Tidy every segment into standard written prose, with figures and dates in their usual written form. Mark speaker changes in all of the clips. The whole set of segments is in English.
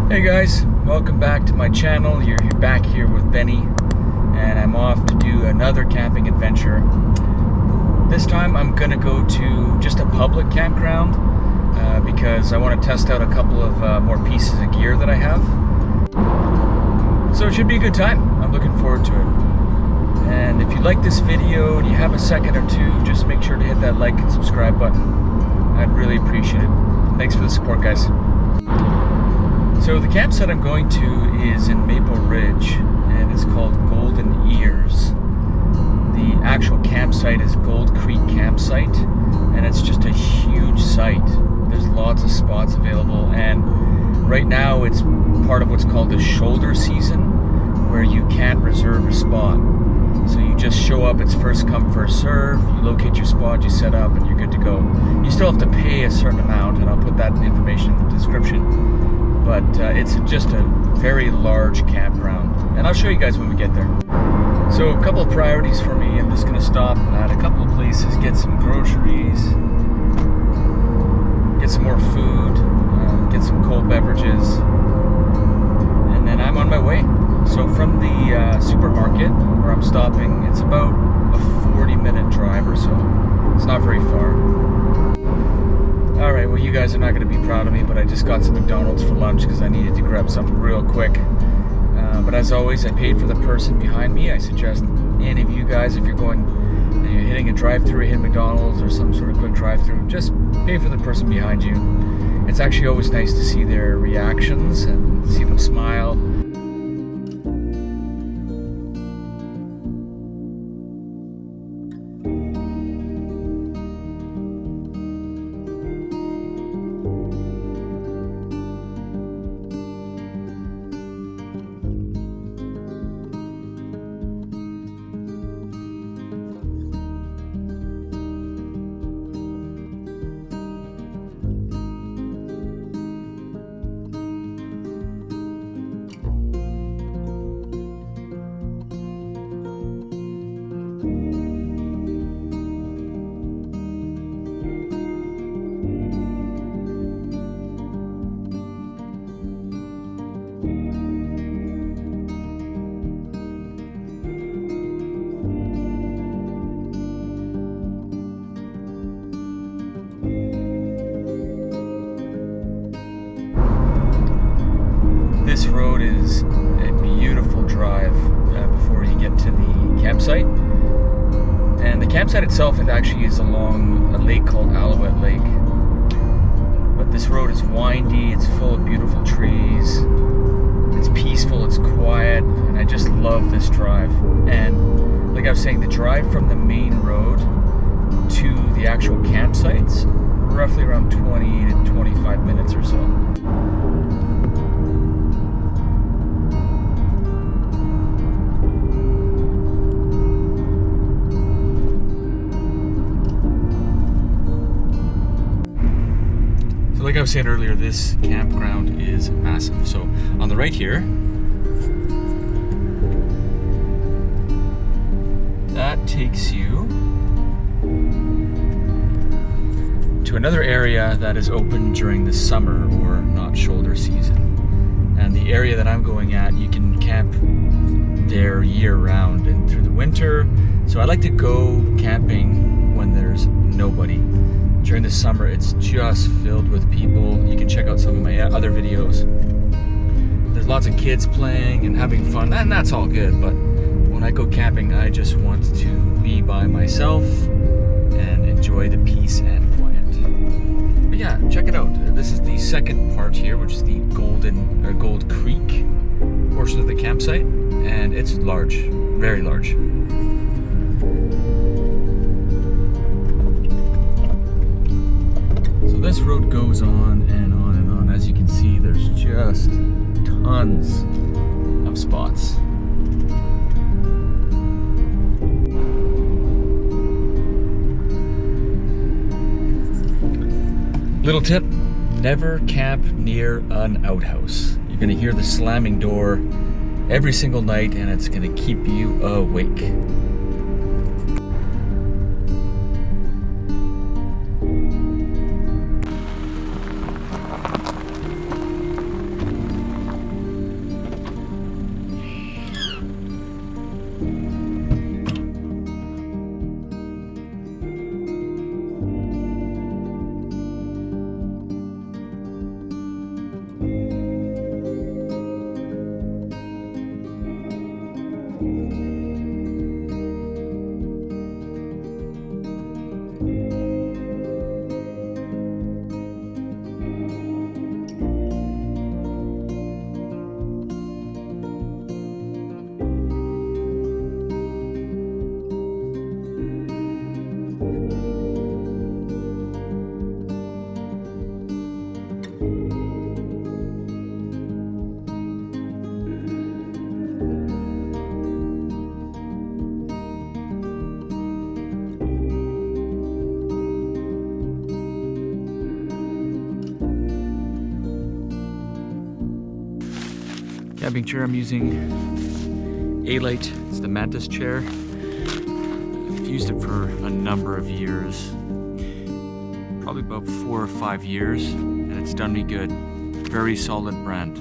Speaker 1: Hey guys, welcome back to my channel. You're back here with Benny, and I'm off to do another camping adventure. This time I'm gonna go to just a public campground because I want to test out a couple of more pieces of gear that I have. So it should be a good time. I'm looking forward to it. And if you like this video and you have a second or two, just make sure to hit that like and subscribe button. I'd really appreciate it. Thanks for the support, guys. So the campsite I'm going to is in Maple Ridge, and it's called Golden Ears. The actual campsite is Gold Creek Campsite, and it's just a huge site. There's lots of spots available, and right now it's part of what's called the shoulder season, where you can't reserve a spot. So you just show up, it's first come, first serve, you locate your spot, you set up, and you're good to go. You still have to pay a certain amount, and I'll put that information in the description. But it's just a very large campground, and I'll show you guys when we get there. So a couple of priorities for me. I'm just going to stop at a couple of places, get some groceries, get some more food, get some cold beverages, and then I'm on my way. So from the supermarket where I'm stopping, it's about a 40-minute drive or so. It's not very far. Alright, well, you guys are not going to be proud of me, but I just got some McDonald's for lunch because I needed to grab something real quick. But as always, I paid for the person behind me. I suggest any of you guys, if you're going and you're hitting a drive-thru, hit McDonald's or some sort of quick drive-thru, just pay for the person behind you. It's actually always nice to see their reactions and see them smile. This road is a beautiful drive before you get to the campsite. And the campsite itself, it actually is along a lake called Alouette Lake. But this road is windy, it's full of beautiful trees, it's peaceful, it's quiet, and I just love this drive. And like I was saying, the drive from the main road to the actual campsites, roughly around 20 to 25 minutes or so. Like I was saying earlier, this campground is massive. So on the right here, that takes you to another area that is open during the summer or not shoulder season. And the area that I'm going at, you can camp there year round and through the winter. So I like to go camping when there's nobody. During the summer, it's just filled with people. You can check out some of my other videos. There's lots of kids playing and having fun, and that's all good, but when I go camping, I just want to be by myself and enjoy the peace and quiet. But yeah, check it out. This is the second part here, which is the Gold Creek portion of the campsite, and it's large, very large. This road goes on and on and on. As you can see, there's just tons of spots. Little tip, never camp near an outhouse. You're gonna hear the slamming door every single night, and it's gonna keep you awake. Camping chair I'm using, A-Light. It's the Mantis chair. I've used it for a number of years, probably about 4 or 5 years, and it's done me good. Very solid brand.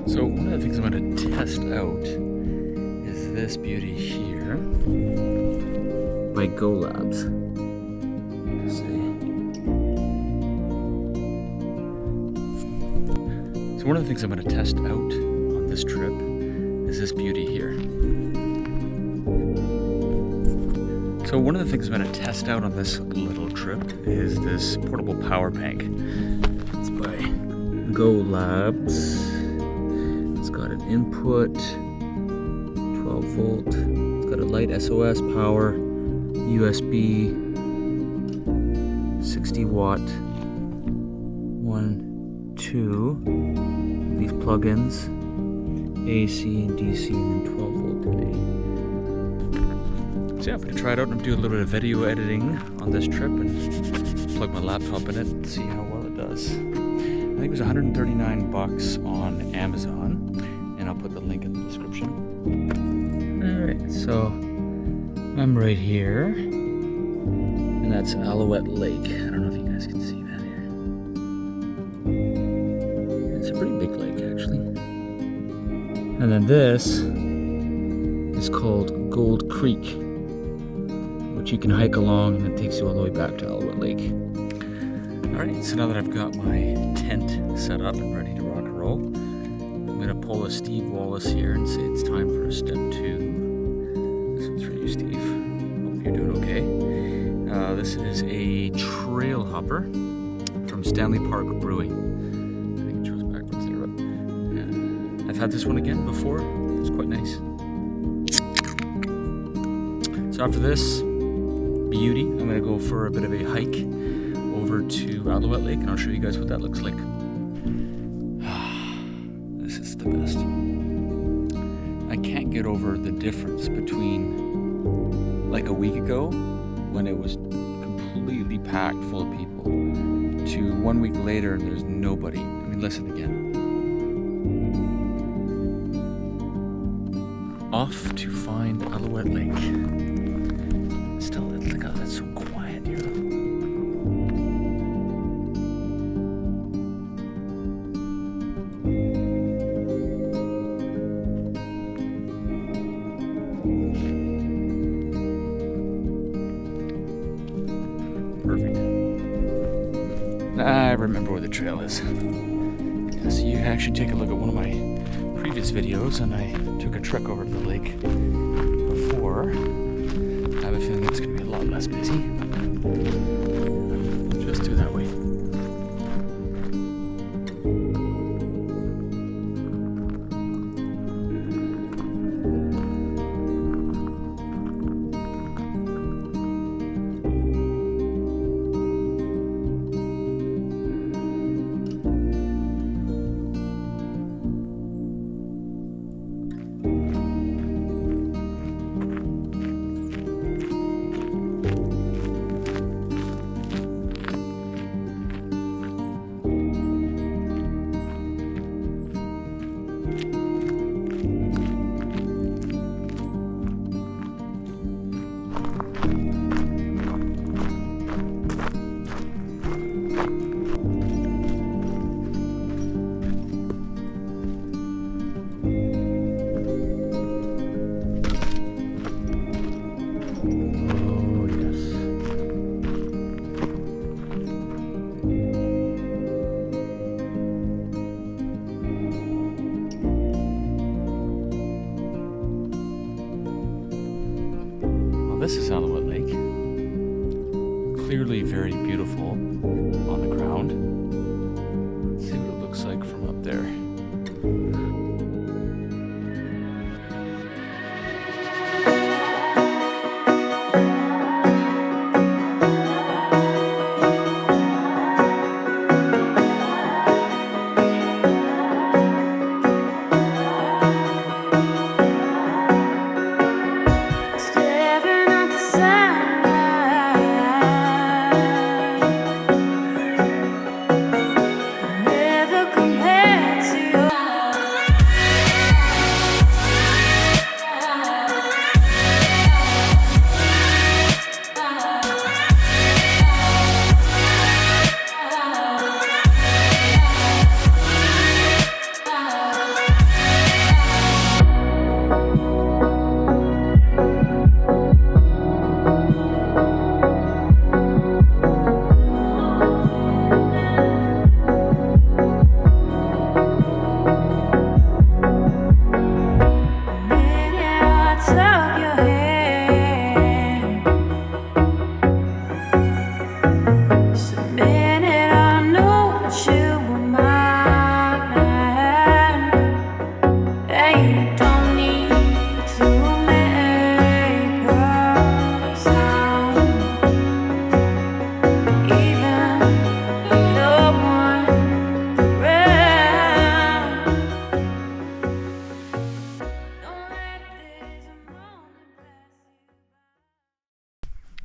Speaker 1: So one of the things I'm going to test out is this beauty here by Go Labs. Let's see. So one of the things I'm going to test out on this trip is this beauty here. So one of the things I'm going to test out on this little trip is this portable power bank. It's by Go Labs. It's got an input, 12 volt. It's got a light SOS power, USB, 60 watt, 1, 2. These plugins, AC and DC, and then 12 volt today. So yeah, I'm gonna try it out and do a little bit of video editing on this trip and plug my laptop in it and see how well it does. I think it was $139 on Amazon, and I'll put the link in the description. Alright, so I'm right here, and that's Alouette Lake. I don't know if you guys can see that here. It's a pretty big lake, actually. And then this is called Gold Creek, which you can hike along, and it takes you all the way back to Alouette Lake. Alright, so now that I've got my tent set up and ready to rock and roll, I'm going to pull a Steve Wallace here and say it's time for step 2. This one's for you, Steve. Hope you're doing okay. This is a trail hopper from Stanley Park Brewing. I think it shows backwards there, but yeah. I've had this one again before. It's quite nice. So after this beauty, I'm going to go for a bit of a hike over to Alouette Lake, and I'll show you guys what that looks like. This is the best. I can't get over the difference between like a week ago when it was completely packed full of people to 1 week later and there's nobody. I mean, listen again. Off to find Alouette Lake. Still, look how that's so quiet here. Perfect. I remember where the trail is. Yeah, so you can actually take a look at one of my previous videos, and I took a trek over to the lake before. I have a feeling it's going to be a lot less busy. Just do that way. this is Alouette Lake. Clearly very beautiful on the ground. Let's see what it looks like from up there.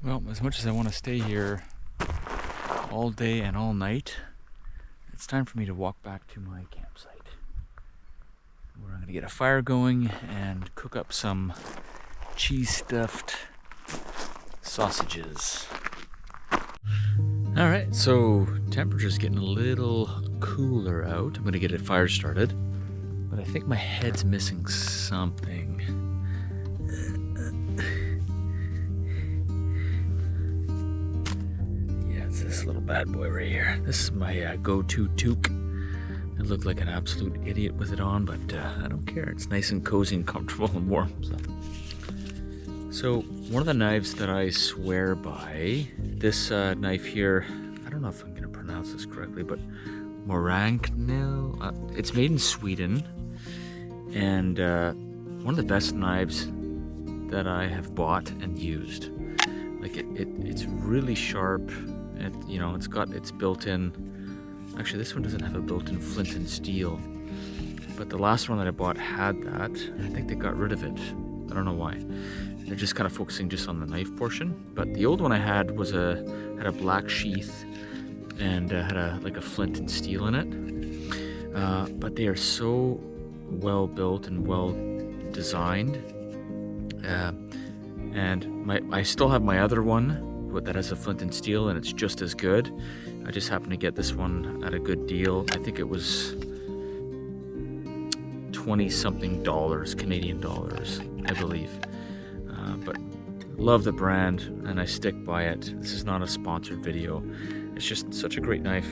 Speaker 1: Well, as much as I want to stay here all day and all night, it's time for me to walk back to my campsite, where I'm going to get a fire going and cook up some cheese-stuffed sausages. Alright, so temperature's getting a little cooler out. I'm going to get a fire started, but I think my head's missing something. This little bad boy right here. This is my go-to toque. I look like an absolute idiot with it on, but I don't care. It's nice and cozy and comfortable and warm. So one of the knives that I swear by, this knife here, I don't know if I'm going to pronounce this correctly, but Moranknil. It's made in Sweden, and one of the best knives that I have bought and used. Like it's really sharp. You know, it's built in. Actually, this one doesn't have a built-in flint and steel, but the last one that I bought had that. I think they got rid of it. I don't know why. They're just kind of focusing just on the knife portion. But the old one I had was had a black sheath and had a flint and steel in it. But they are so well built and well designed. And I still have my other one that has a flint and steel, and it's just as good. I just happened to get this one at a good deal. I think it was $20-something Canadian dollars, I believe. But love the brand, and I stick by it. This is not a sponsored video. It's just such a great knife.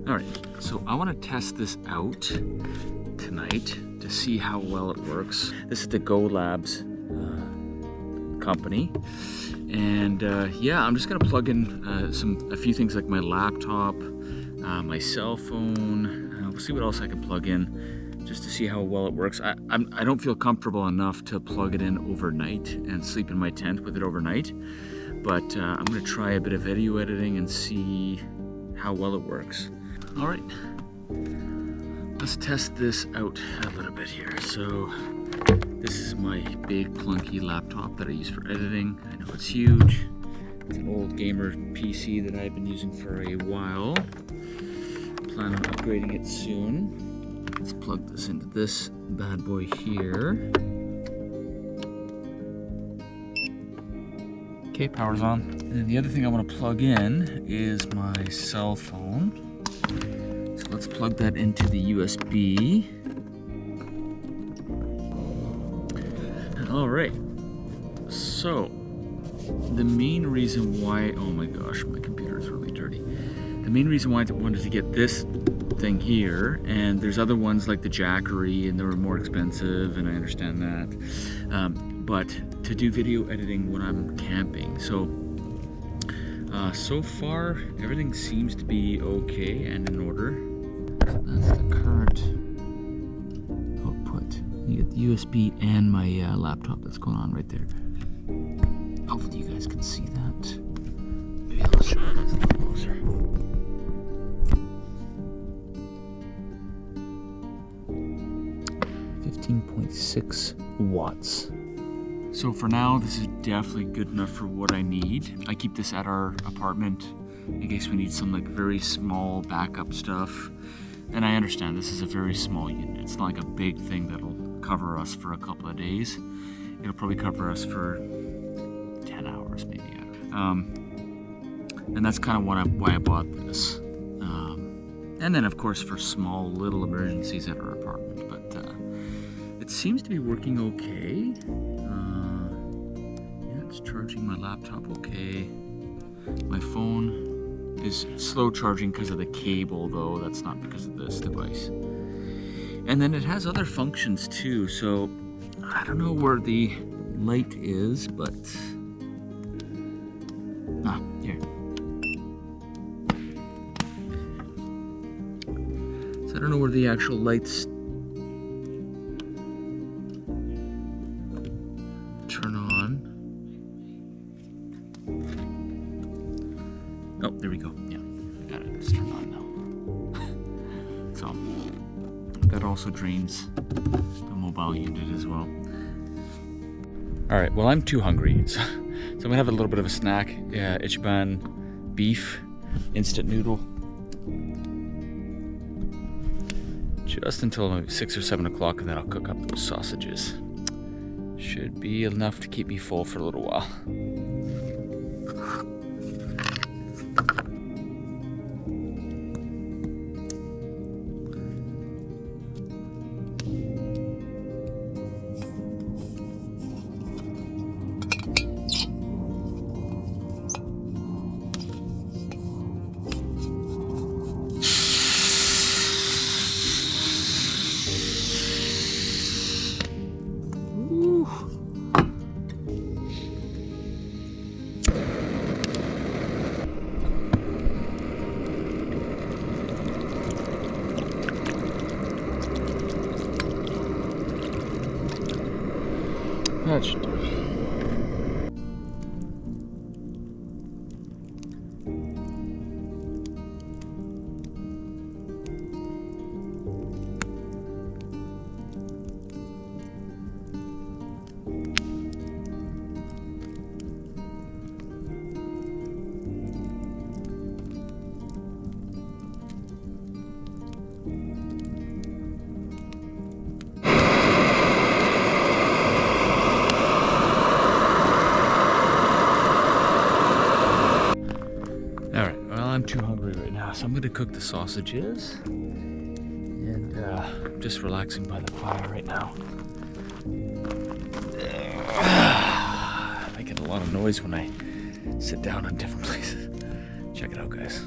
Speaker 1: All right, so I want to test this out tonight to see how well it works. This is the Go Labs company, and yeah, I'm just gonna plug in a few things like my laptop, my cell phone. We'll see what else I can plug in just to see how well it works. I don't feel comfortable enough to plug it in overnight and sleep in my tent with it overnight, but I'm gonna try a bit of video editing and see how well it works. All right, let's test this out a little bit here. So this is my big clunky laptop that I use for editing. I know it's huge. It's an old gamer PC that I've been using for a while. Plan on upgrading it soon. Let's plug this into this bad boy here. Okay, power's on. And then the other thing I want to plug in is my cell phone. So let's plug that into the USB. All right. So the main reason why, oh my gosh, my computer is really dirty. The main reason why I wanted to get this thing here, and there's other ones like the Jackery, and they were more expensive, and I understand that. But to do video editing when I'm camping. So far everything seems to be okay and in order. So that's the current output. You get the USB and my laptop that's going on right there. Hopefully you guys can see that. Maybe I'll show you guys a little closer. .6 watts. So for now, this is definitely good enough for what I need. I keep this at our apartment in case we need some like very small backup stuff. And I understand this is a very small unit. It's not like a big thing that'll cover us for a couple of days. It'll probably cover us for 10 hours maybe. And that's kind of why I bought this. And then of course for small little emergencies at our apartment. But it seems to be working okay. It's charging my laptop okay. My phone is slow charging because of the cable though. That's not because of this device. And then it has other functions too. So I don't know where the light is, but here. So I don't know where the actual lights turn on. Oh, there we go. Yeah, I got it. It's turned on now. So that also drains the mobile unit as well. All right, well, I'm too hungry. So I'm gonna have a little bit of a snack. Ichiban beef, instant noodle. Just until maybe 6 or 7 o'clock, and then I'll cook up those sausages. Should be enough to keep me full for a little while. That should do it. I'm too hungry right now, so I'm gonna cook the sausages and I'm just relaxing by the fire right now. Making a lot of noise when I sit down in different places. Check it out, guys.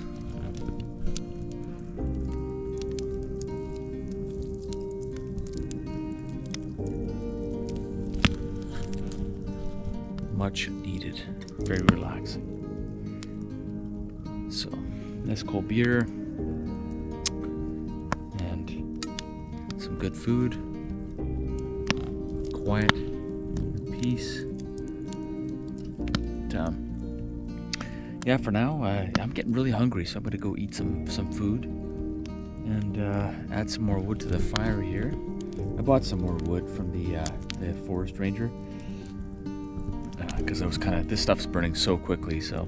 Speaker 1: much needed. Very relaxing. So, nice cold beer and some good food. Quiet, peace. Yeah, for now, I'm getting really hungry, so I'm gonna go eat some food and add some more wood to the fire here. I bought some more wood from the forest ranger because I was this stuff's burning so quickly, so.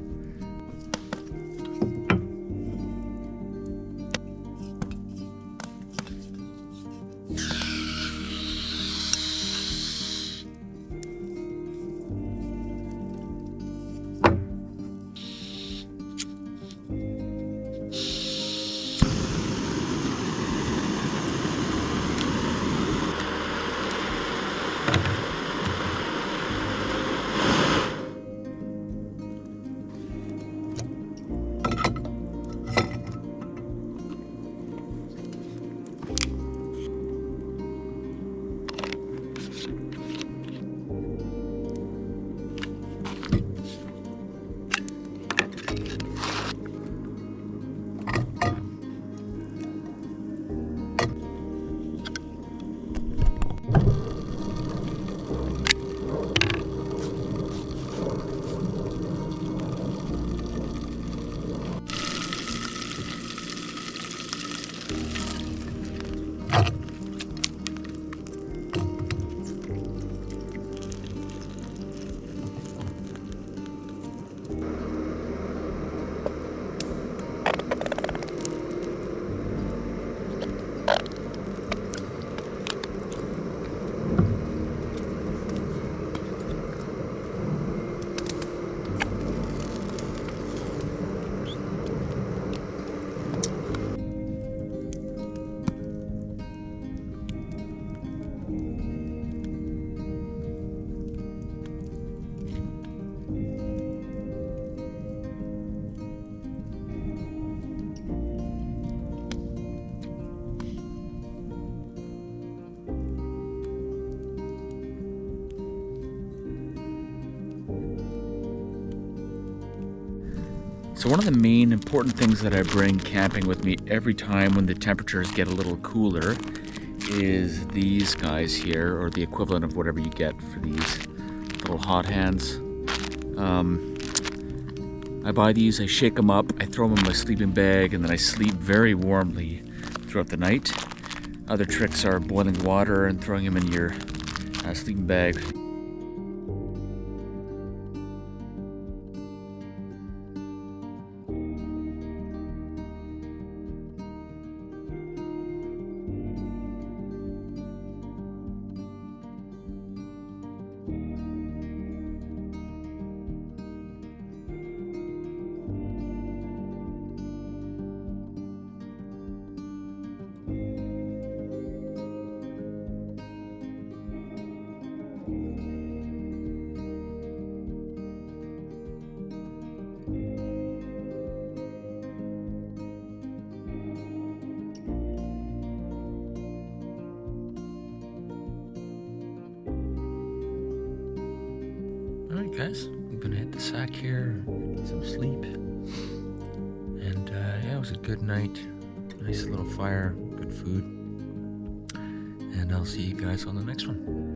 Speaker 1: So one of the main important things that I bring camping with me every time when the temperatures get a little cooler is these guys here, or the equivalent of whatever you get for these little hot hands. I buy these, I shake them up, I throw them in my sleeping bag, and then I sleep very warmly throughout the night. Other tricks are boiling water and throwing them in your sleeping bag. Alright guys, I'm gonna hit the sack here, get some sleep, and yeah, it was a good night, nice little fire, good food, and I'll see you guys on the next one.